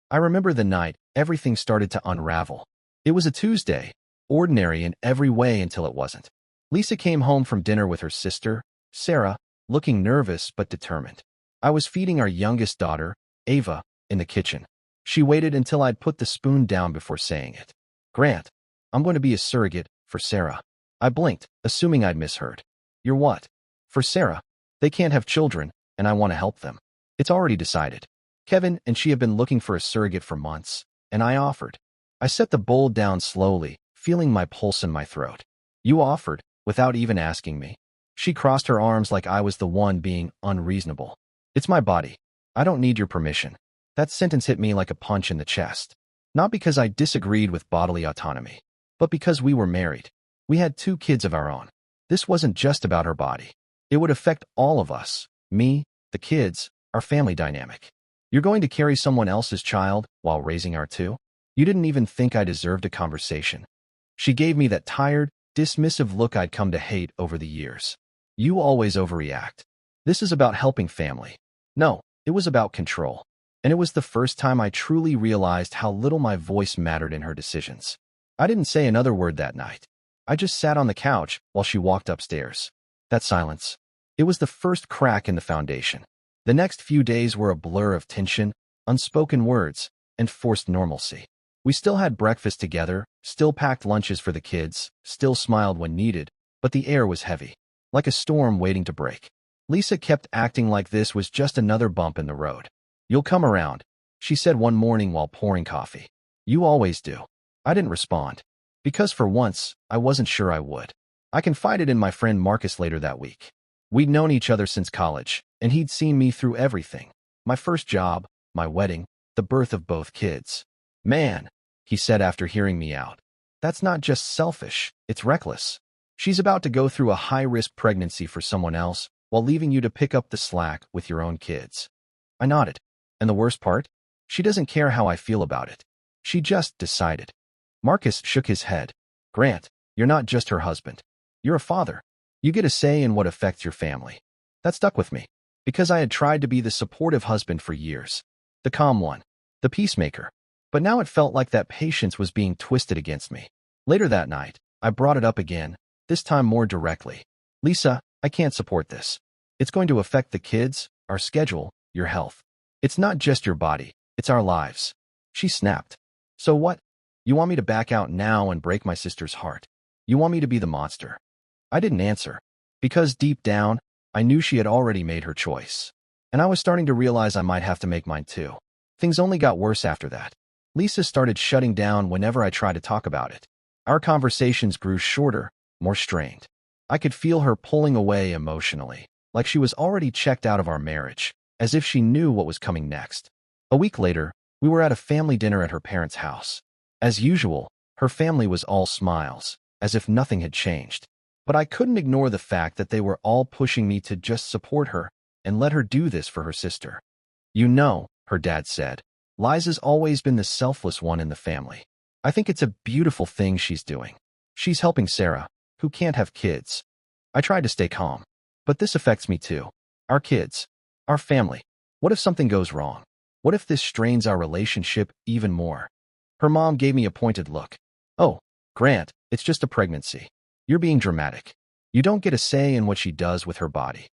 I remember the night everything started to unravel. It was a Tuesday, ordinary in every way until it wasn't. Lisa came home from dinner with her sister, Sarah, looking nervous but determined. I was feeding our youngest daughter, Ava, in the kitchen. She waited until I'd put the spoon down before saying it. "Grant, I'm going to be a surrogate for Sarah." I blinked, assuming I'd misheard. "You're what?" "For Sarah. They can't have children, and I want to help them. It's already decided. Kevin and she have been looking for a surrogate for months, and I offered." I set the bowl down slowly, feeling my pulse in my throat. "You offered, without even asking me?" She crossed her arms like I was the one being unreasonable. "It's my body. I don't need your permission." That sentence hit me like a punch in the chest. Not because I disagreed with bodily autonomy, but because we were married. We had 2 kids of our own. This wasn't just about her body. It would affect all of us, me, the kids, our family dynamic. "You're going to carry someone else's child while raising our 2? You didn't even think I deserved a conversation." She gave me that tired, dismissive look I'd come to hate over the years. "You always overreact. This is about helping family." No, it was about control. And it was the first time I truly realized how little my voice mattered in her decisions. I didn't say another word that night. I just sat on the couch while she walked upstairs. That silence. It was the first crack in the foundation. The next few days were a blur of tension, unspoken words, and forced normalcy. We still had breakfast together, still packed lunches for the kids, still smiled when needed, but the air was heavy, like a storm waiting to break. Lisa kept acting like this was just another bump in the road. "You'll come around," she said one morning while pouring coffee. "You always do." I didn't respond, because for once, I wasn't sure I would. I confided in my friend Marcus later that week. We'd known each other since college, and he'd seen me through everything. My first job, my wedding, the birth of both kids. "Man," he said after hearing me out, "that's not just selfish, it's reckless. She's about to go through a high-risk pregnancy for someone else while leaving you to pick up the slack with your own kids." I nodded. "And the worst part? She doesn't care how I feel about it. She just decided." Marcus shook his head. "Grant, you're not just her husband. You're a father. You get a say in what affects your family." That stuck with me, because I had tried to be the supportive husband for years. The calm one. The peacemaker. But now it felt like that patience was being twisted against me. Later that night, I brought it up again, this time more directly. "Lisa, I can't support this. It's going to affect the kids, our schedule, your health. It's not just your body, it's our lives." She snapped. "So what? You want me to back out now and break my sister's heart? You want me to be the monster?" I didn't answer, because deep down, I knew she had already made her choice. And I was starting to realize I might have to make mine too. Things only got worse after that. Lisa started shutting down whenever I tried to talk about it. Our conversations grew shorter, more strained. I could feel her pulling away emotionally, like she was already checked out of our marriage, as if she knew what was coming next. A week later, we were at a family dinner at her parents' house. As usual, her family was all smiles, as if nothing had changed. But I couldn't ignore the fact that they were all pushing me to just support her and let her do this for her sister. "You know," her dad said, "Liza's always been the selfless one in the family. I think it's a beautiful thing she's doing. She's helping Sarah, who can't have kids." I tried to stay calm. "But this affects me too. Our kids. Our family. What if something goes wrong? What if this strains our relationship even more?" Her mom gave me a pointed look. "Oh, Grant, it's just a pregnancy. You're being dramatic. You don't get a say in what she does with her body."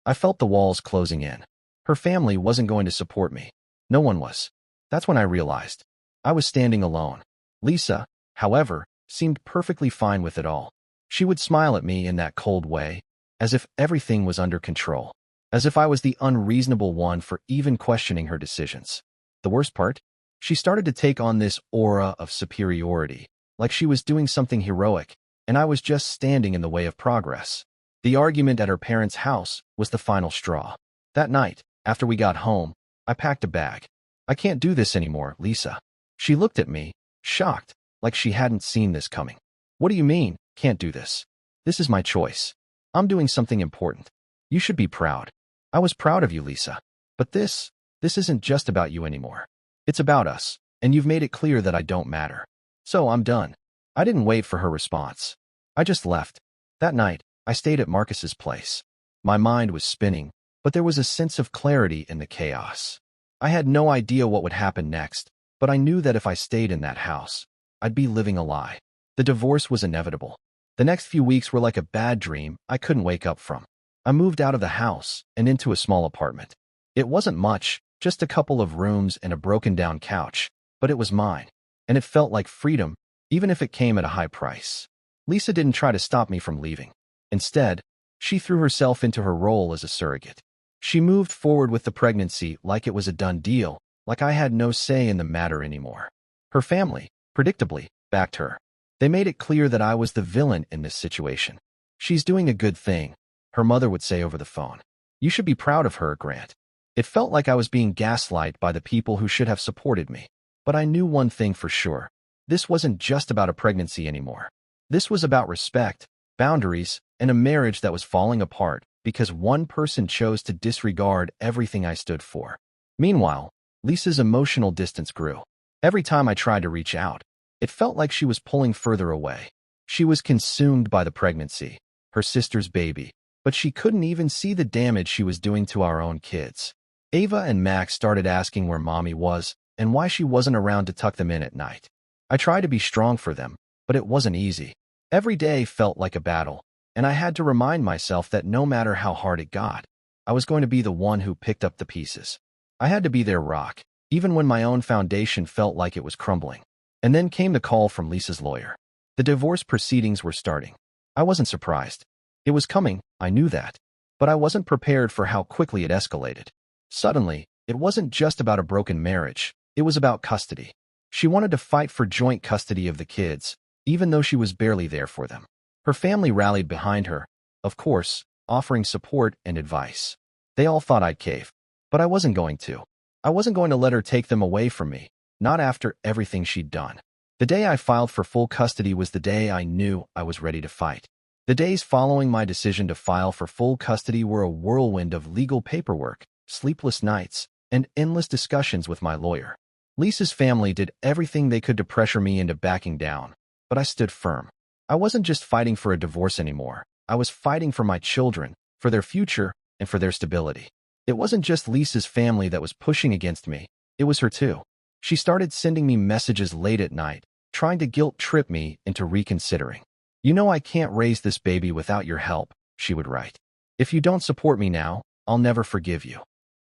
I felt the walls closing in. Her family wasn't going to support me. No one was. That's when I realized. I was standing alone. Lisa, however, seemed perfectly fine with it all. She would smile at me in that cold way, as if everything was under control. As if I was the unreasonable one for even questioning her decisions. The worst part? She started to take on this aura of superiority, like she was doing something heroic, and I was just standing in the way of progress. The argument at her parents' house was the final straw. That night, after we got home, I packed a bag. "I can't do this anymore, Lisa." She looked at me, shocked, like she hadn't seen this coming. "What do you mean, can't do this? This is my choice. I'm doing something important. You should be proud." "I was proud of you, Lisa. But this isn't just about you anymore. It's about us, and you've made it clear that I don't matter. So I'm done." I didn't wait for her response. I just left. That night, I stayed at Marcus's place. My mind was spinning, but there was a sense of clarity in the chaos. I had no idea what would happen next, but I knew that if I stayed in that house, I'd be living a lie. The divorce was inevitable. The next few weeks were like a bad dream I couldn't wake up from. I moved out of the house and into a small apartment. It wasn't much, just a couple of rooms and a broken-down couch, but it was mine, and it felt like freedom, even if it came at a high price. Lisa didn't try to stop me from leaving. Instead, she threw herself into her role as a surrogate. She moved forward with the pregnancy like it was a done deal, like I had no say in the matter anymore. Her family, predictably, backed her. They made it clear that I was the villain in this situation. "She's doing a good thing," her mother would say over the phone. "You should be proud of her, Grant." It felt like I was being gaslighted by the people who should have supported me. But I knew one thing for sure. This wasn't just about a pregnancy anymore. This was about respect, boundaries, and a marriage that was falling apart because one person chose to disregard everything I stood for. Meanwhile, Lisa's emotional distance grew. Every time I tried to reach out, it felt like she was pulling further away. She was consumed by the pregnancy, her sister's baby, but she couldn't even see the damage she was doing to our own kids. Ava and Max started asking where Mommy was and why she wasn't around to tuck them in at night. I tried to be strong for them, but it wasn't easy. Every day felt like a battle, and I had to remind myself that no matter how hard it got, I was going to be the one who picked up the pieces. I had to be their rock, even when my own foundation felt like it was crumbling. And then came the call from Lisa's lawyer. The divorce proceedings were starting. I wasn't surprised. It was coming, I knew that. But I wasn't prepared for how quickly it escalated. Suddenly, it wasn't just about a broken marriage, it was about custody. She wanted to fight for joint custody of the kids, even though she was barely there for them. Her family rallied behind her, of course, offering support and advice. They all thought I'd cave. But I wasn't going to. I wasn't going to let her take them away from me, not after everything she'd done. The day I filed for full custody was the day I knew I was ready to fight. The days following my decision to file for full custody were a whirlwind of legal paperwork, sleepless nights, and endless discussions with my lawyer. Lisa's family did everything they could to pressure me into backing down, but I stood firm. I wasn't just fighting for a divorce anymore. I was fighting for my children, for their future, and for their stability. It wasn't just Lisa's family that was pushing against me. It was her too. She started sending me messages late at night, trying to guilt-trip me into reconsidering. "You know I can't raise this baby without your help," she would write. "If you don't support me now, I'll never forgive you."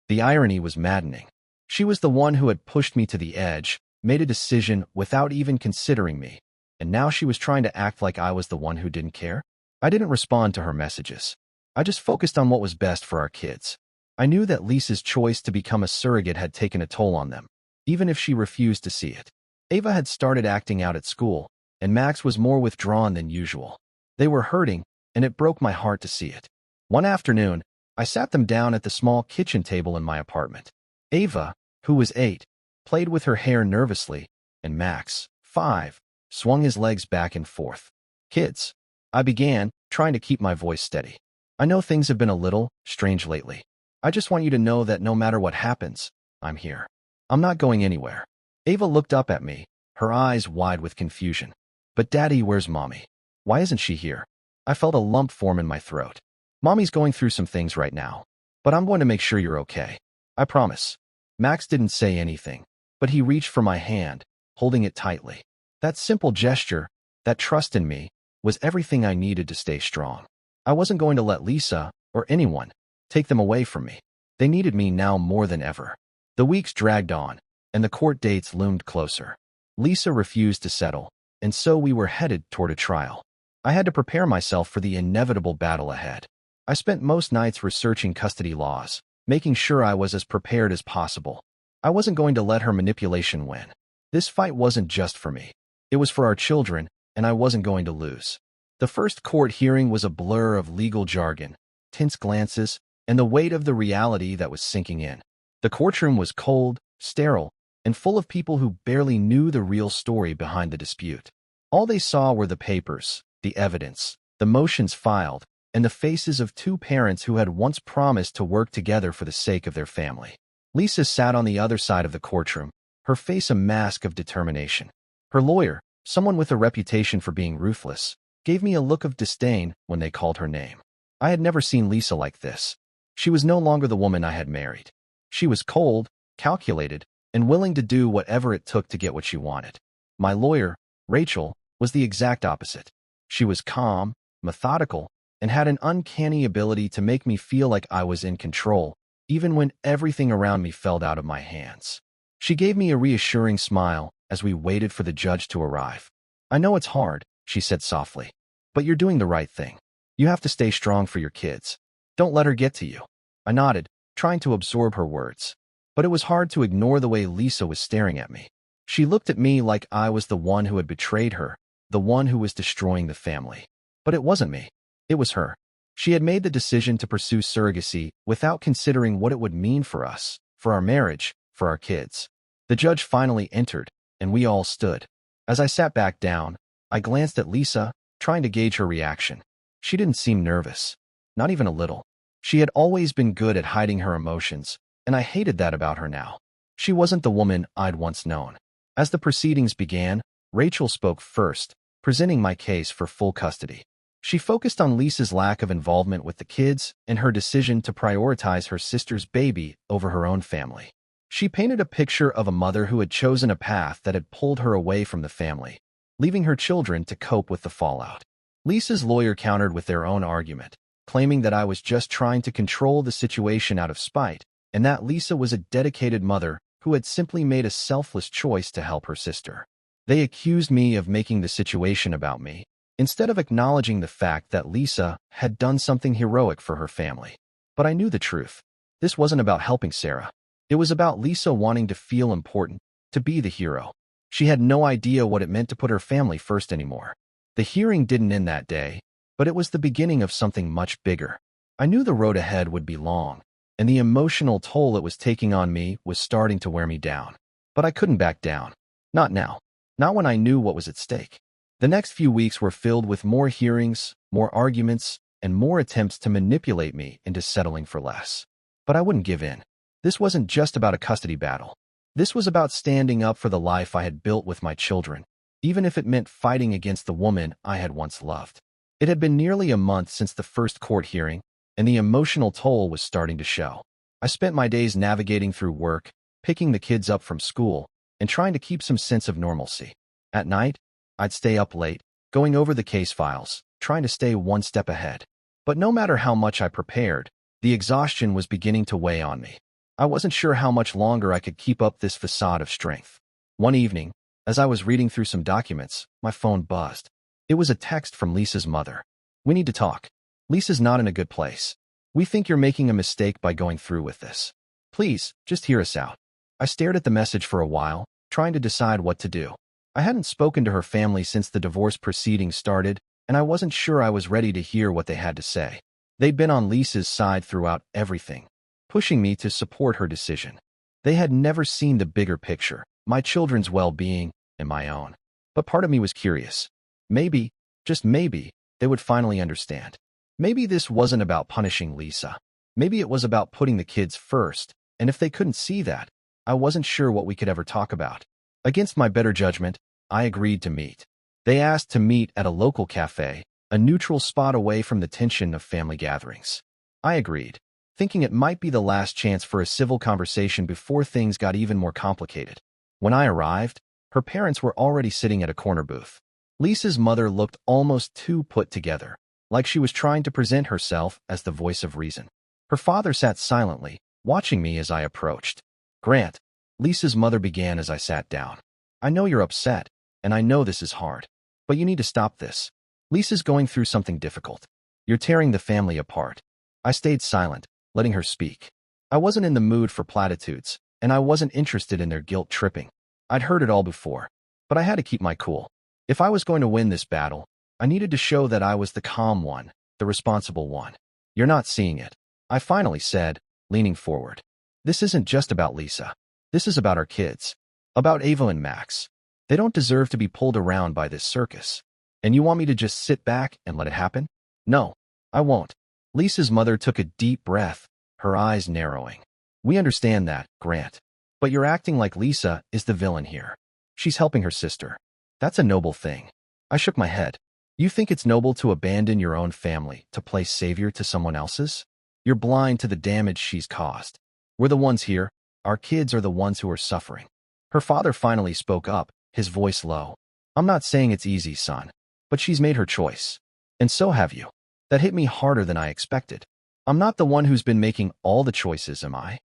The irony was maddening. She was the one who had pushed me to the edge, made a decision without even considering me, and now she was trying to act like I was the one who didn't care. I didn't respond to her messages. I just focused on what was best for our kids. I knew that Lisa's choice to become a surrogate had taken a toll on them, even if she refused to see it. Ava had started acting out at school, and Max was more withdrawn than usual. They were hurting, and it broke my heart to see it. One afternoon, I sat them down at the small kitchen table in my apartment. Ava, who was 8, played with her hair nervously, and Max, 5, swung his legs back and forth. "Kids," I began, trying to keep my voice steady. "I know things have been a little strange lately. I just want you to know that no matter what happens, I'm here. I'm not going anywhere." Ava looked up at me, her eyes wide with confusion. "But Daddy, where's Mommy? Why isn't she here?" I felt a lump form in my throat. "Mommy's going through some things right now, but I'm going to make sure you're okay. I promise." Max didn't say anything, but he reached for my hand, holding it tightly. That simple gesture, that trust in me, was everything I needed to stay strong. I wasn't going to let Lisa, or anyone, take them away from me. They needed me now more than ever. The weeks dragged on, and the court dates loomed closer. Lisa refused to settle, and so we were headed toward a trial. I had to prepare myself for the inevitable battle ahead. I spent most nights researching custody laws, making sure I was as prepared as possible. I wasn't going to let her manipulation win. This fight wasn't just for me. It was for our children, and I wasn't going to lose. The first court hearing was a blur of legal jargon, tense glances, and the weight of the reality that was sinking in. The courtroom was cold, sterile, and full of people who barely knew the real story behind the dispute. All they saw were the papers, the evidence, the motions filed, and the faces of two parents who had once promised to work together for the sake of their family. Lisa sat on the other side of the courtroom, her face a mask of determination. Her lawyer, someone with a reputation for being ruthless, gave me a look of disdain when they called her name. I had never seen Lisa like this. She was no longer the woman I had married. She was cold, calculated, and willing to do whatever it took to get what she wanted. My lawyer, Rachel, was the exact opposite. She was calm, methodical, and had an uncanny ability to make me feel like I was in control, even when everything around me fell out of my hands. She gave me a reassuring smile as we waited for the judge to arrive. "I know it's hard," she said softly, "but you're doing the right thing. You have to stay strong for your kids. Don't let her get to you." I nodded, trying to absorb her words. But it was hard to ignore the way Lisa was staring at me. She looked at me like I was the one who had betrayed her, the one who was destroying the family. But it wasn't me. It was her. She had made the decision to pursue surrogacy without considering what it would mean for us, for our marriage, for our kids. The judge finally entered, and we all stood. As I sat back down, I glanced at Lisa, trying to gauge her reaction. She didn't seem nervous. Not even a little. She had always been good at hiding her emotions, and I hated that about her now. She wasn't the woman I'd once known. As the proceedings began, Rachel spoke first, presenting my case for full custody. She focused on Lisa's lack of involvement with the kids and her decision to prioritize her sister's baby over her own family. She painted a picture of a mother who had chosen a path that had pulled her away from the family, leaving her children to cope with the fallout. Lisa's lawyer countered with their own argument, claiming that I was just trying to control the situation out of spite, and that Lisa was a dedicated mother who had simply made a selfless choice to help her sister. They accused me of making the situation about me, instead of acknowledging the fact that Lisa had done something heroic for her family. But I knew the truth. This wasn't about helping Sarah. It was about Lisa wanting to feel important, to be the hero. She had no idea what it meant to put her family first anymore. The hearing didn't end that day, but it was the beginning of something much bigger. I knew the road ahead would be long, and the emotional toll it was taking on me was starting to wear me down. But I couldn't back down. Not now. Not when I knew what was at stake. The next few weeks were filled with more hearings, more arguments, and more attempts to manipulate me into settling for less. But I wouldn't give in. This wasn't just about a custody battle. This was about standing up for the life I had built with my children, even if it meant fighting against the woman I had once loved. It had been nearly a month since the first court hearing, and the emotional toll was starting to show. I spent my days navigating through work, picking the kids up from school, and trying to keep some sense of normalcy. At night, I'd stay up late, going over the case files, trying to stay one step ahead. But no matter how much I prepared, the exhaustion was beginning to weigh on me. I wasn't sure how much longer I could keep up this facade of strength. One evening, as I was reading through some documents, my phone buzzed. It was a text from Lisa's mother. "We need to talk. Lisa's not in a good place. We think you're making a mistake by going through with this. Please, just hear us out." I stared at the message for a while, trying to decide what to do. I hadn't spoken to her family since the divorce proceedings started, and I wasn't sure I was ready to hear what they had to say. They'd been on Lisa's side throughout everything, pushing me to support her decision. They had never seen the bigger picture, my children's well-being and my own. But part of me was curious. Maybe, just maybe, they would finally understand. Maybe this wasn't about punishing Lisa. Maybe it was about putting the kids first, and if they couldn't see that, I wasn't sure what we could ever talk about. Against my better judgment, I agreed to meet. They asked to meet at a local cafe, a neutral spot away from the tension of family gatherings. I agreed, thinking it might be the last chance for a civil conversation before things got even more complicated. When I arrived, her parents were already sitting at a corner booth. Lisa's mother looked almost too put together, like she was trying to present herself as the voice of reason. Her father sat silently, watching me as I approached. "Grant," Lisa's mother began as I sat down. "I know you're upset, and I know this is hard, but you need to stop this. Lisa's going through something difficult. You're tearing the family apart." I stayed silent, letting her speak. I wasn't in the mood for platitudes, and I wasn't interested in their guilt-tripping. I'd heard it all before, but I had to keep my cool. If I was going to win this battle, I needed to show that I was the calm one, the responsible one. "You're not seeing it," I finally said, leaning forward. "This isn't just about Lisa. This is about our kids. About Ava and Max. They don't deserve to be pulled around by this circus. And you want me to just sit back and let it happen? No, I won't." Lisa's mother took a deep breath, her eyes narrowing. "We understand that, Grant. But you're acting like Lisa is the villain here. She's helping her sister. That's a noble thing." I shook my head. "You think it's noble to abandon your own family to play savior to someone else's? You're blind to the damage she's caused. We're the ones here, Our kids are the ones who are suffering. Her father finally spoke up, his voice low. I'm not saying it's easy, son, but she's made her choice. And so have you. That hit me harder than I expected. I'm not the one who's been making all the choices, am I?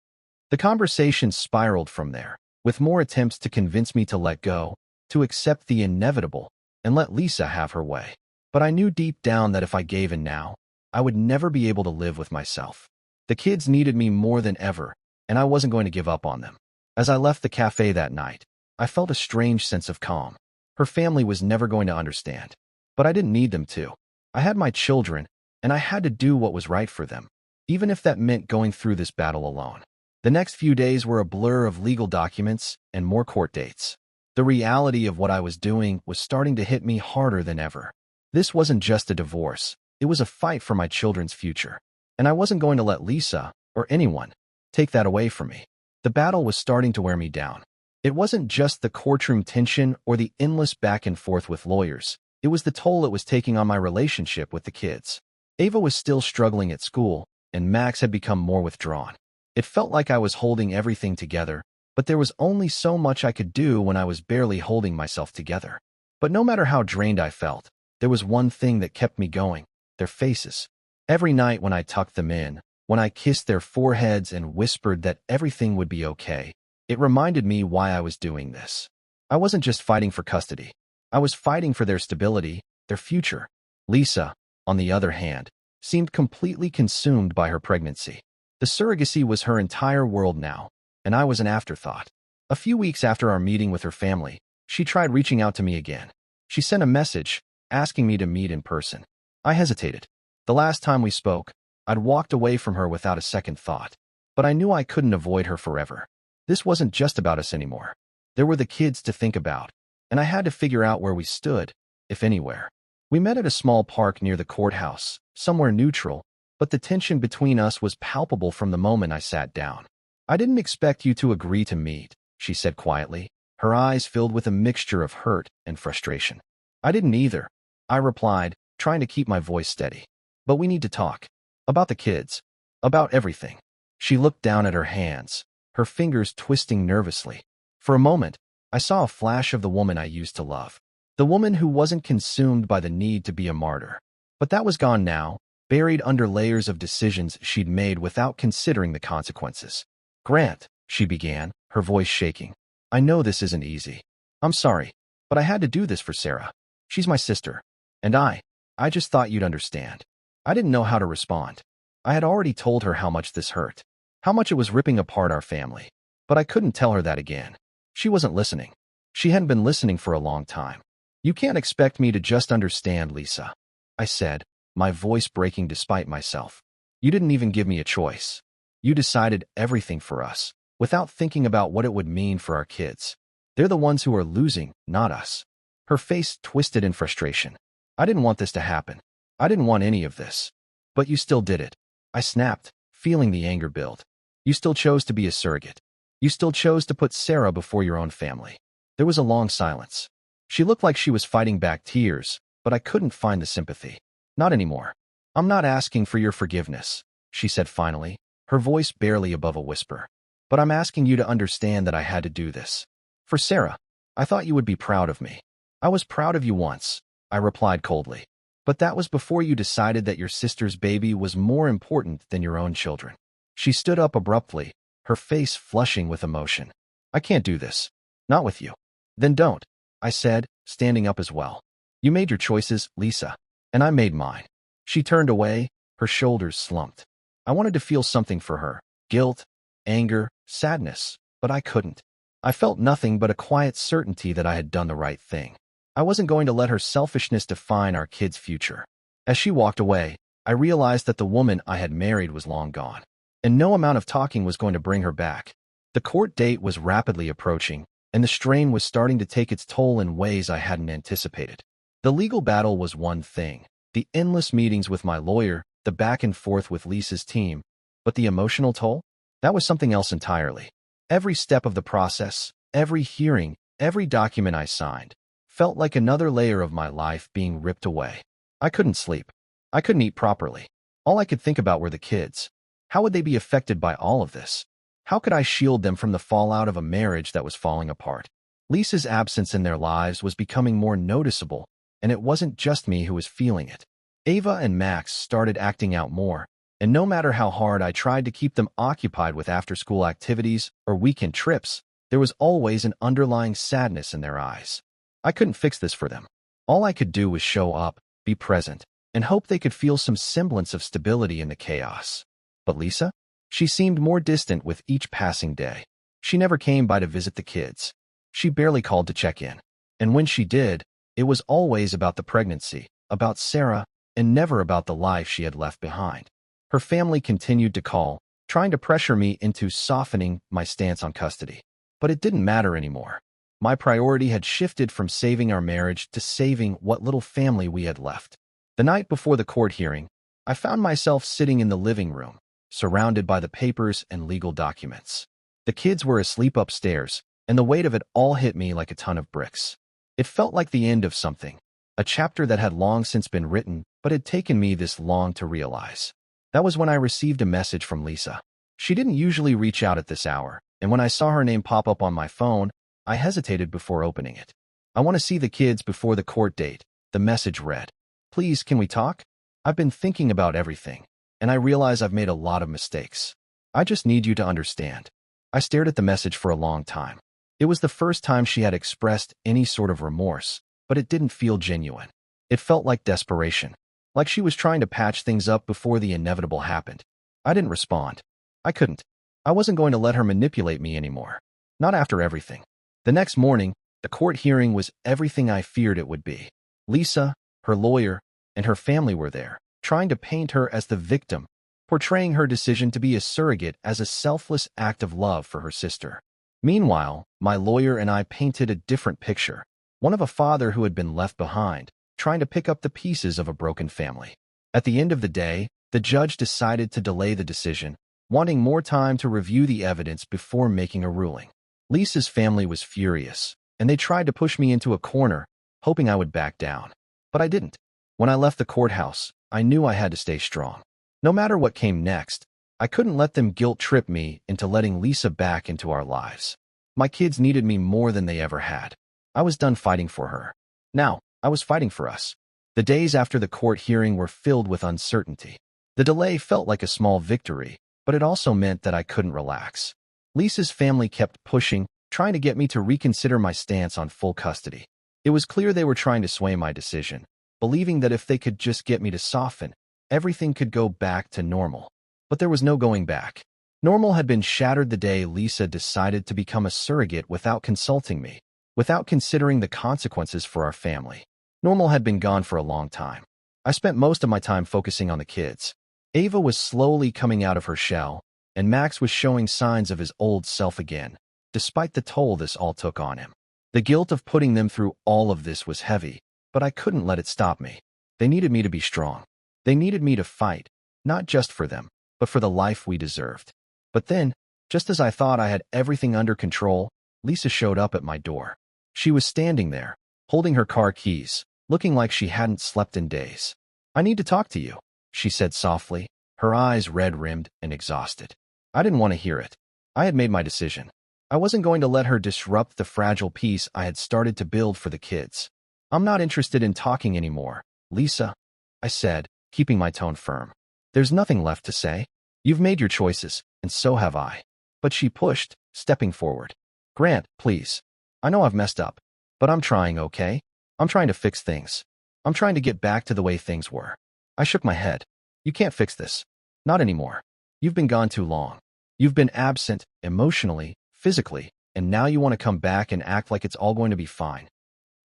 The conversation spiraled from there, with more attempts to convince me to let go, to accept the inevitable, and let Lisa have her way. But I knew deep down that if I gave in now, I would never be able to live with myself. The kids needed me more than ever, and I wasn't going to give up on them. As I left the cafe that night, I felt a strange sense of calm. Her family was never going to understand. But I didn't need them to. I had my children, and I had to do what was right for them, even if that meant going through this battle alone. The next few days were a blur of legal documents and more court dates. The reality of what I was doing was starting to hit me harder than ever. This wasn't just a divorce. It was a fight for my children's future. And I wasn't going to let Lisa, or anyone, take that away from me. The battle was starting to wear me down. It wasn't just the courtroom tension or the endless back and forth with lawyers. It was the toll it was taking on my relationship with the kids. Ava was still struggling at school, and Max had become more withdrawn. It felt like I was holding everything together, but there was only so much I could do when I was barely holding myself together. But no matter how drained I felt, there was one thing that kept me going: their faces. Every night when I tucked them in, when I kissed their foreheads and whispered that everything would be okay, it reminded me why I was doing this. I wasn't just fighting for custody. I was fighting for their stability, their future. Lisa, on the other hand, seemed completely consumed by her pregnancy. The surrogacy was her entire world now, and I was an afterthought. A few weeks after our meeting with her family, she tried reaching out to me again. She sent a message asking me to meet in person. I hesitated. The last time we spoke, I'd walked away from her without a second thought. But I knew I couldn't avoid her forever. This wasn't just about us anymore. There were the kids to think about, and I had to figure out where we stood, if anywhere. We met at a small park near the courthouse, somewhere neutral, but the tension between us was palpable from the moment I sat down. I didn't expect you to agree to meet, she said quietly, her eyes filled with a mixture of hurt and frustration. I didn't either, I replied, trying to keep my voice steady. But we need to talk. About the kids. About everything. She looked down at her hands, her fingers twisting nervously. For a moment, I saw a flash of the woman I used to love. The woman who wasn't consumed by the need to be a martyr. But that was gone now, buried under layers of decisions she'd made without considering the consequences. Grant, she began, her voice shaking. I know this isn't easy. I'm sorry, but I had to do this for Sarah. She's my sister. And I just thought you'd understand. I didn't know how to respond. I had already told her how much this hurt, how much it was ripping apart our family. But I couldn't tell her that again. She wasn't listening. She hadn't been listening for a long time. You can't expect me to just understand, Lisa, I said, my voice breaking despite myself. You didn't even give me a choice. You decided everything for us, without thinking about what it would mean for our kids. They're the ones who are losing, not us. Her face twisted in frustration. I didn't want this to happen. I didn't want any of this. But you still did it. I snapped, feeling the anger build. You still chose to be a surrogate. You still chose to put Sarah before your own family. There was a long silence. She looked like she was fighting back tears, but I couldn't find the sympathy. Not anymore. I'm not asking for your forgiveness, she said finally, her voice barely above a whisper. But I'm asking you to understand that I had to do this. For Sarah, I thought you would be proud of me. I was proud of you once, I replied coldly. But that was before you decided that your sister's baby was more important than your own children. She stood up abruptly, her face flushing with emotion. I can't do this. Not with you. Then don't, I said, standing up as well. You made your choices, Lisa, and I made mine. She turned away, her shoulders slumped. I wanted to feel something for her, guilt, anger, sadness, but I couldn't. I felt nothing but a quiet certainty that I had done the right thing. I wasn't going to let her selfishness define our kids' future. As she walked away, I realized that the woman I had married was long gone, and no amount of talking was going to bring her back. The court date was rapidly approaching, and the strain was starting to take its toll in ways I hadn't anticipated. The legal battle was one thing, the endless meetings with my lawyer, the back and forth with Lisa's team, but the emotional toll? That was something else entirely. Every step of the process, every hearing, every document I signed, felt like another layer of my life being ripped away. I couldn't sleep. I couldn't eat properly. All I could think about were the kids. How would they be affected by all of this? How could I shield them from the fallout of a marriage that was falling apart? Lisa's absence in their lives was becoming more noticeable, and it wasn't just me who was feeling it. Ava and Max started acting out more, and no matter how hard I tried to keep them occupied with after-school activities or weekend trips, there was always an underlying sadness in their eyes. I couldn't fix this for them. All I could do was show up, be present, and hope they could feel some semblance of stability in the chaos. But Lisa? She seemed more distant with each passing day. She never came by to visit the kids. She barely called to check in. And when she did, it was always about the pregnancy, about Sarah, and never about the life she had left behind. Her family continued to call, trying to pressure me into softening my stance on custody. But it didn't matter anymore. My priority had shifted from saving our marriage to saving what little family we had left. The night before the court hearing, I found myself sitting in the living room, surrounded by the papers and legal documents. The kids were asleep upstairs, and the weight of it all hit me like a ton of bricks. It felt like the end of something, a chapter that had long since been written, but had taken me this long to realize. That was when I received a message from Lisa. She didn't usually reach out at this hour, and when I saw her name pop up on my phone, I hesitated before opening it. "I want to see the kids before the court date," the message read. "Please, can we talk? I've been thinking about everything, and I realize I've made a lot of mistakes. I just need you to understand." I stared at the message for a long time. It was the first time she had expressed any sort of remorse, but it didn't feel genuine. It felt like desperation, like she was trying to patch things up before the inevitable happened. I didn't respond. I couldn't. I wasn't going to let her manipulate me anymore. Not after everything. The next morning, the court hearing was everything I feared it would be. Lisa, her lawyer, and her family were there, trying to paint her as the victim, portraying her decision to be a surrogate as a selfless act of love for her sister. Meanwhile, my lawyer and I painted a different picture, one of a father who had been left behind, trying to pick up the pieces of a broken family. At the end of the day, the judge decided to delay the decision, wanting more time to review the evidence before making a ruling. Lisa's family was furious, and they tried to push me into a corner, hoping I would back down. But I didn't. When I left the courthouse, I knew I had to stay strong. No matter what came next, I couldn't let them guilt-trip me into letting Lisa back into our lives. My kids needed me more than they ever had. I was done fighting for her. Now, I was fighting for us. The days after the court hearing were filled with uncertainty. The delay felt like a small victory, but it also meant that I couldn't relax. Lisa's family kept pushing, trying to get me to reconsider my stance on full custody. It was clear they were trying to sway my decision, believing that if they could just get me to soften, everything could go back to normal. But there was no going back. Normal had been shattered the day Lisa decided to become a surrogate without consulting me, without considering the consequences for our family. Normal had been gone for a long time. I spent most of my time focusing on the kids. Ava was slowly coming out of her shell, and Max was showing signs of his old self again, despite the toll this all took on him. The guilt of putting them through all of this was heavy, but I couldn't let it stop me. They needed me to be strong. They needed me to fight, not just for them, but for the life we deserved. But then, just as I thought I had everything under control, Lisa showed up at my door. She was standing there, holding her car keys, looking like she hadn't slept in days. "I need to talk to you," she said softly, her eyes red-rimmed and exhausted. I didn't want to hear it. I had made my decision. I wasn't going to let her disrupt the fragile peace I had started to build for the kids. "I'm not interested in talking anymore, Lisa," I said, keeping my tone firm. "There's nothing left to say. You've made your choices, and so have I." But she pushed, stepping forward. "Grant, please. I know I've messed up, but I'm trying, okay? I'm trying to fix things. I'm trying to get back to the way things were." I shook my head. "You can't fix this. Not anymore. You've been gone too long. You've been absent, emotionally, physically, and now you want to come back and act like it's all going to be fine."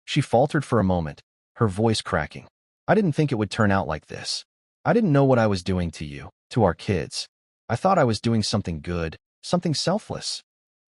She faltered for a moment, her voice cracking. "I didn't think it would turn out like this. I didn't know what I was doing to you, to our kids. I thought I was doing something good, something selfless."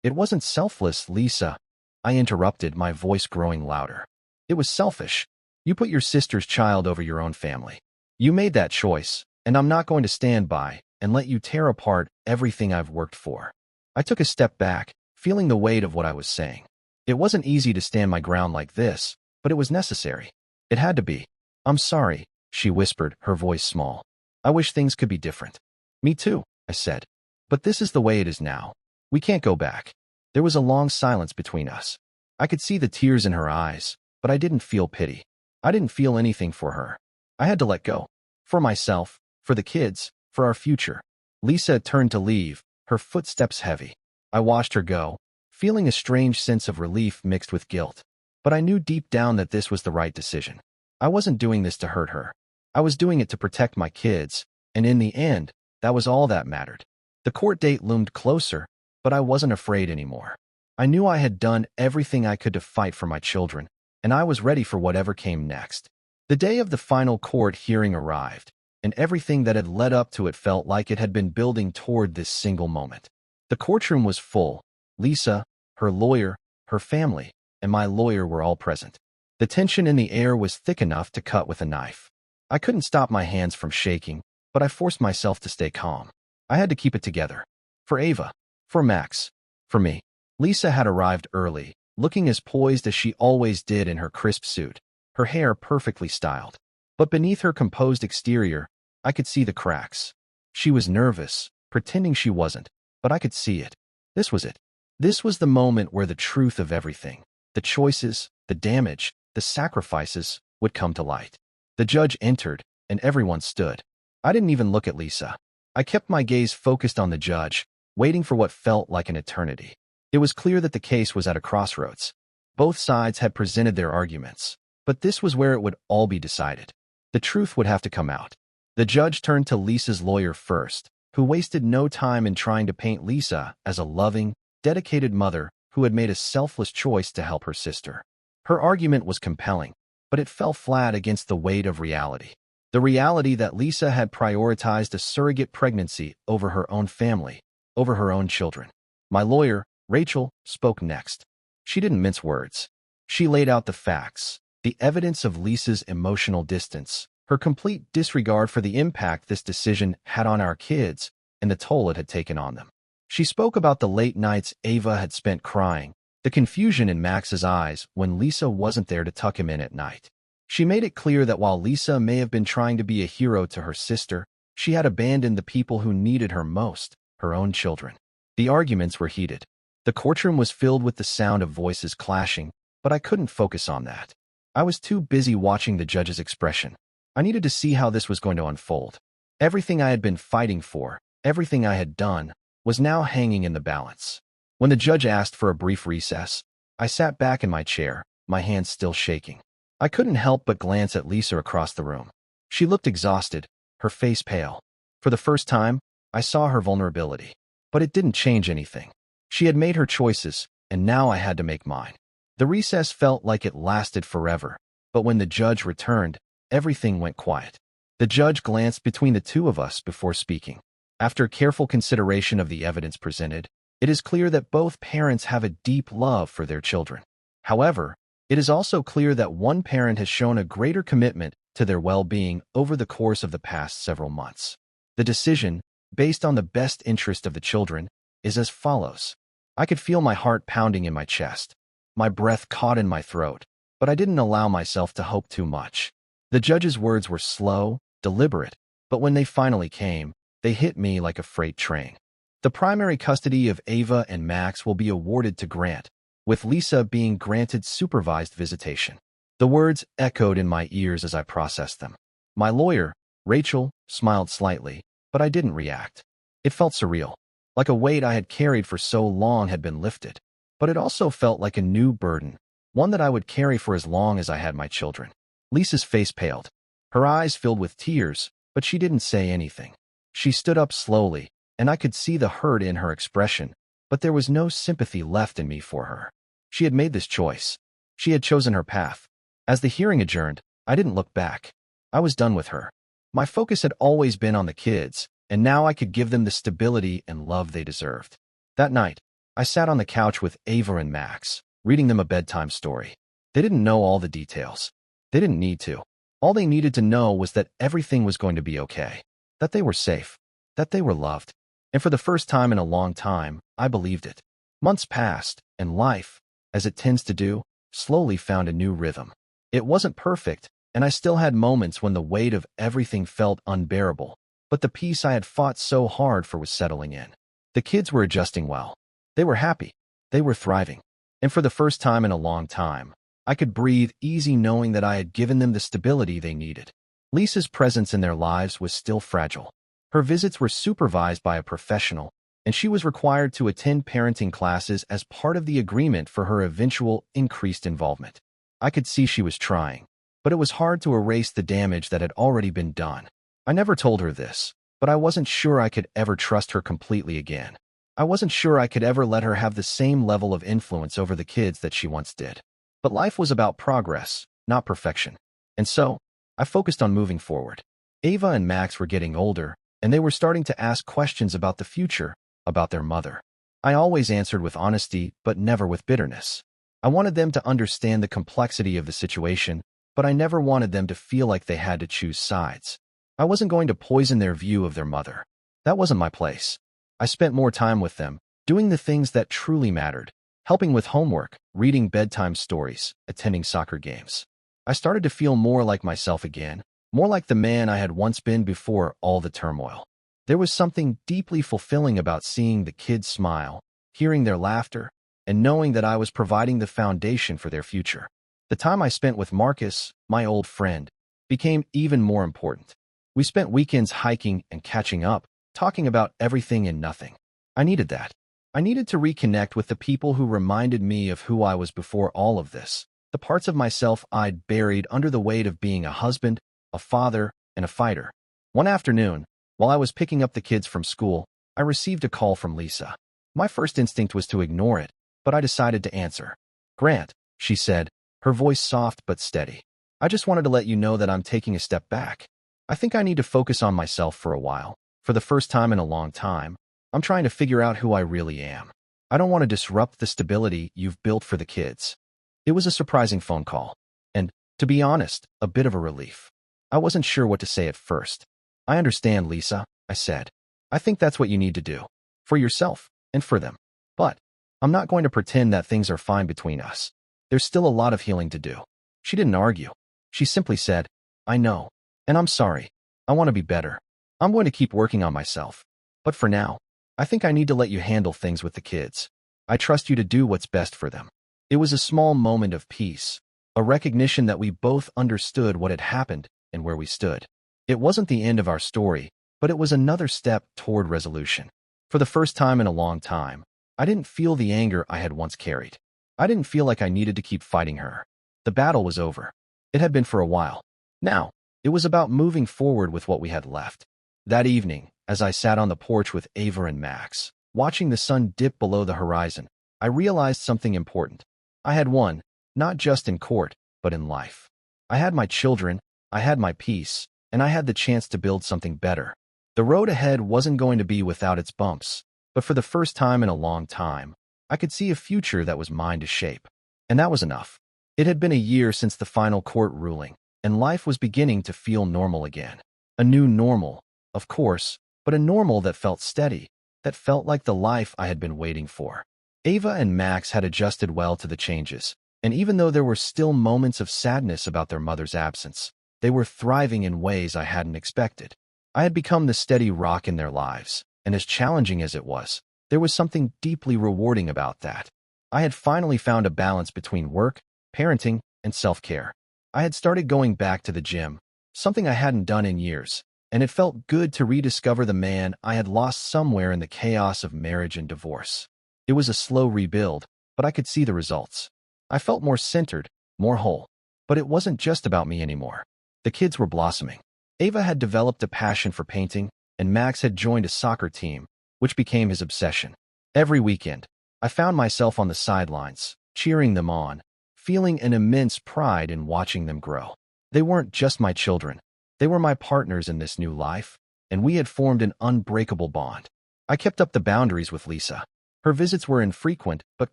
"It wasn't selfless, Lisa," I interrupted, my voice growing louder. "It was selfish. You put your sister's child over your own family. You made that choice, and I'm not going to stand by and let you tear apart everything I've worked for." I took a step back, feeling the weight of what I was saying. It wasn't easy to stand my ground like this, but it was necessary. It had to be. "I'm sorry," she whispered, her voice small. "I wish things could be different." "Me too," I said. "But this is the way it is now. We can't go back. There was a long silence between us. I could see the tears in her eyes, but I didn't feel pity. I didn't feel anything for her. I had to let go. For myself, for the kids, for our future. Lisa turned to leave, her footsteps heavy. I watched her go, feeling a strange sense of relief mixed with guilt. But I knew deep down that this was the right decision. I wasn't doing this to hurt her. I was doing it to protect my kids, and in the end, that was all that mattered. The court date loomed closer, but I wasn't afraid anymore. I knew I had done everything I could to fight for my children, and I was ready for whatever came next. The day of the final court hearing arrived, and everything that had led up to it felt like it had been building toward this single moment. The courtroom was full. Lisa, her lawyer, her family, and my lawyer were all present. The tension in the air was thick enough to cut with a knife. I couldn't stop my hands from shaking, but I forced myself to stay calm. I had to keep it together. For Ava, for Max, for me. Lisa had arrived early, looking as poised as she always did in her crisp suit, her hair perfectly styled. But beneath her composed exterior, I could see the cracks. She was nervous, pretending she wasn't, but I could see it. This was it. This was the moment where the truth of everything, the choices, the damage, the sacrifices, would come to light. The judge entered, and everyone stood. I didn't even look at Lisa. I kept my gaze focused on the judge, waiting for what felt like an eternity. It was clear that the case was at a crossroads. Both sides had presented their arguments, but this was where it would all be decided. The truth would have to come out. The judge turned to Lisa's lawyer first, who wasted no time in trying to paint Lisa as a loving, dedicated mother who had made a selfless choice to help her sister. Her argument was compelling, but it fell flat against the weight of reality. The reality that Lisa had prioritized a surrogate pregnancy over her own family, over her own children. My lawyer, Rachel, spoke next. She didn't mince words. She laid out the facts, the evidence of Lisa's emotional distance, her complete disregard for the impact this decision had on our kids, and the toll it had taken on them. She spoke about the late nights Ava had spent crying, the confusion in Max's eyes when Lisa wasn't there to tuck him in at night. She made it clear that while Lisa may have been trying to be a hero to her sister, she had abandoned the people who needed her most, her own children. The arguments were heated. The courtroom was filled with the sound of voices clashing, but I couldn't focus on that. I was too busy watching the judge's expression. I needed to see how this was going to unfold. Everything I had been fighting for, everything I had done, was now hanging in the balance. When the judge asked for a brief recess, I sat back in my chair, my hands still shaking. I couldn't help but glance at Lisa across the room. She looked exhausted, her face pale. For the first time, I saw her vulnerability. But it didn't change anything. She had made her choices, and now I had to make mine. The recess felt like it lasted forever, but when the judge returned, everything went quiet. The judge glanced between the two of us before speaking. After careful consideration of the evidence presented, it is clear that both parents have a deep love for their children. However, it is also clear that one parent has shown a greater commitment to their well-being over the course of the past several months. The decision, based on the best interest of the children, is as follows. I could feel my heart pounding in my chest. My breath caught in my throat, but I didn't allow myself to hope too much. The judge's words were slow, deliberate, but when they finally came, they hit me like a freight train. The primary custody of Ava and Max will be awarded to Grant, with Lisa being granted supervised visitation. The words echoed in my ears as I processed them. My lawyer, Rachel, smiled slightly, but I didn't react. It felt surreal, like a weight I had carried for so long had been lifted. But it also felt like a new burden, one that I would carry for as long as I had my children. Lisa's face paled. Her eyes filled with tears, but she didn't say anything. She stood up slowly, and I could see the hurt in her expression, but there was no sympathy left in me for her. She had made this choice. She had chosen her path. As the hearing adjourned, I didn't look back. I was done with her. My focus had always been on the kids, and now I could give them the stability and love they deserved. That night, I sat on the couch with Ava and Max, reading them a bedtime story. They didn't know all the details. They didn't need to. All they needed to know was that everything was going to be okay, that they were safe, that they were loved. And for the first time in a long time, I believed it. Months passed, and life, as it tends to do, slowly found a new rhythm. It wasn't perfect, and I still had moments when the weight of everything felt unbearable, but the peace I had fought so hard for was settling in. The kids were adjusting well. They were happy. They were thriving. And for the first time in a long time, I could breathe easy knowing that I had given them the stability they needed. Lisa's presence in their lives was still fragile. Her visits were supervised by a professional, and she was required to attend parenting classes as part of the agreement for her eventual increased involvement. I could see she was trying, but it was hard to erase the damage that had already been done. I never told her this, but I wasn't sure I could ever trust her completely again. I wasn't sure I could ever let her have the same level of influence over the kids that she once did. But life was about progress, not perfection. And so, I focused on moving forward. Ava and Max were getting older, and they were starting to ask questions about the future, about their mother. I always answered with honesty, but never with bitterness. I wanted them to understand the complexity of the situation, but I never wanted them to feel like they had to choose sides. I wasn't going to poison their view of their mother. That wasn't my place. I spent more time with them, doing the things that truly mattered, helping with homework, reading bedtime stories, attending soccer games. I started to feel more like myself again, more like the man I had once been before all the turmoil. There was something deeply fulfilling about seeing the kids smile, hearing their laughter, and knowing that I was providing the foundation for their future. The time I spent with Marcus, my old friend, became even more important. We spent weekends hiking and catching up, talking about everything and nothing. I needed that. I needed to reconnect with the people who reminded me of who I was before all of this, the parts of myself I'd buried under the weight of being a husband, a father, and a fighter. One afternoon, while I was picking up the kids from school, I received a call from Lisa. My first instinct was to ignore it, but I decided to answer. "Grant," she said, her voice soft but steady. "I just wanted to let you know that I'm taking a step back. I think I need to focus on myself for a while. For the first time in a long time, I'm trying to figure out who I really am. I don't want to disrupt the stability you've built for the kids." It was a surprising phone call, and, to be honest, a bit of a relief. I wasn't sure what to say at first. "I understand, Lisa," I said. "I think that's what you need to do. For yourself, and for them. But, I'm not going to pretend that things are fine between us. There's still a lot of healing to do." She didn't argue. She simply said, "I know. And I'm sorry. I want to be better. I'm going to keep working on myself. But for now, I think I need to let you handle things with the kids. I trust you to do what's best for them." It was a small moment of peace, a recognition that we both understood what had happened and where we stood. It wasn't the end of our story, but it was another step toward resolution. For the first time in a long time, I didn't feel the anger I had once carried. I didn't feel like I needed to keep fighting her. The battle was over. It had been for a while. Now, it was about moving forward with what we had left. That evening, as I sat on the porch with Ava and Max, watching the sun dip below the horizon, I realized something important. I had won, not just in court, but in life. I had my children, I had my peace, and I had the chance to build something better. The road ahead wasn't going to be without its bumps, but for the first time in a long time, I could see a future that was mine to shape. And that was enough. It had been a year since the final court ruling, and life was beginning to feel normal again. A new normal, of course, but a normal that felt steady, that felt like the life I had been waiting for. Ava and Max had adjusted well to the changes, and even though there were still moments of sadness about their mother's absence, they were thriving in ways I hadn't expected. I had become the steady rock in their lives, and as challenging as it was, there was something deeply rewarding about that. I had finally found a balance between work, parenting, and self-care. I had started going back to the gym, something I hadn't done in years, and it felt good to rediscover the man I had lost somewhere in the chaos of marriage and divorce. It was a slow rebuild, but I could see the results. I felt more centered, more whole. But it wasn't just about me anymore. The kids were blossoming. Ava had developed a passion for painting, and Max had joined a soccer team, which became his obsession. Every weekend, I found myself on the sidelines, cheering them on, feeling an immense pride in watching them grow. They weren't just my children. They were my partners in this new life, and we had formed an unbreakable bond. I kept up the boundaries with Lisa. Her visits were infrequent but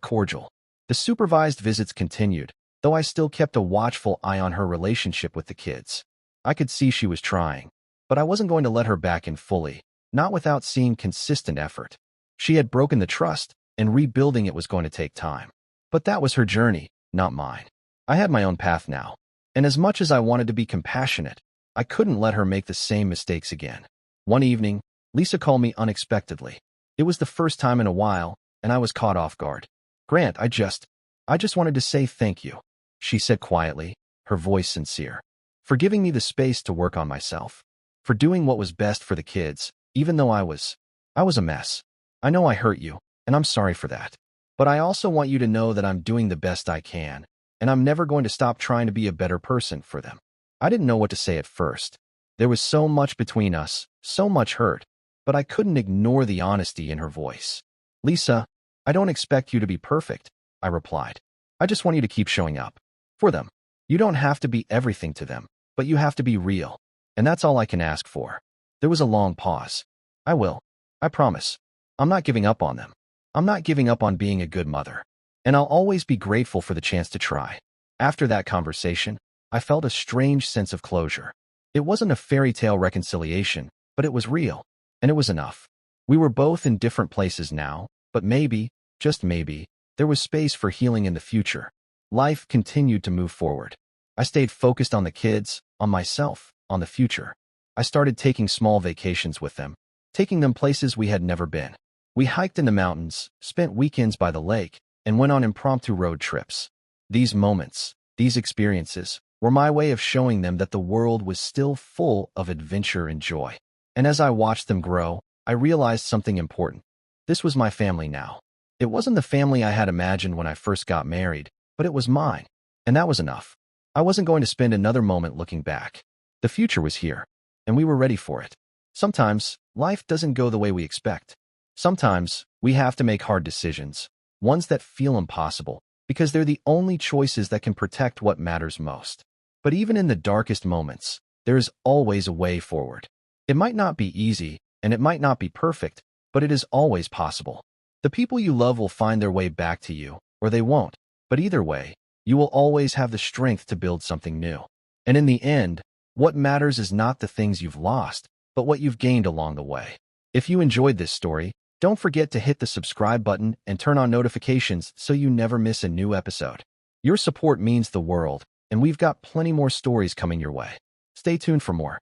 cordial. The supervised visits continued, though I still kept a watchful eye on her relationship with the kids. I could see she was trying, but I wasn't going to let her back in fully, not without seeing consistent effort. She had broken the trust, and rebuilding it was going to take time. But that was her journey, not mine. I had my own path now, and as much as I wanted to be compassionate, I couldn't let her make the same mistakes again. One evening, Lisa called me unexpectedly. It was the first time in a while, and I was caught off guard. Grant, I just wanted to say thank you, she said quietly, her voice sincere. For giving me the space to work on myself. For doing what was best for the kids, even though I was a mess. I know I hurt you, and I'm sorry for that. But I also want you to know that I'm doing the best I can, and I'm never going to stop trying to be a better person for them. I didn't know what to say at first. There was so much between us, so much hurt, but I couldn't ignore the honesty in her voice. Lisa, I don't expect you to be perfect, I replied. I just want you to keep showing up. For them. You don't have to be everything to them, but you have to be real. And that's all I can ask for. There was a long pause. I will. I promise. I'm not giving up on them. I'm not giving up on being a good mother. And I'll always be grateful for the chance to try. After that conversation, I felt a strange sense of closure. It wasn't a fairy tale reconciliation, but it was real. And it was enough. We were both in different places now, but maybe, just maybe, there was space for healing in the future. Life continued to move forward. I stayed focused on the kids, on myself, on the future. I started taking small vacations with them, taking them places we had never been. We hiked in the mountains, spent weekends by the lake, and went on impromptu road trips. These moments, these experiences, were my way of showing them that the world was still full of adventure and joy. And as I watched them grow, I realized something important. This was my family now. It wasn't the family I had imagined when I first got married, but it was mine. And that was enough. I wasn't going to spend another moment looking back. The future was here, and we were ready for it. Sometimes, life doesn't go the way we expect. Sometimes, we have to make hard decisions, ones that feel impossible, because they're the only choices that can protect what matters most. But even in the darkest moments, there is always a way forward. It might not be easy, and it might not be perfect, but it is always possible. The people you love will find their way back to you, or they won't. But either way, you will always have the strength to build something new. And in the end, what matters is not the things you've lost, but what you've gained along the way. If you enjoyed this story, don't forget to hit the subscribe button and turn on notifications so you never miss a new episode. Your support means the world, and we've got plenty more stories coming your way. Stay tuned for more.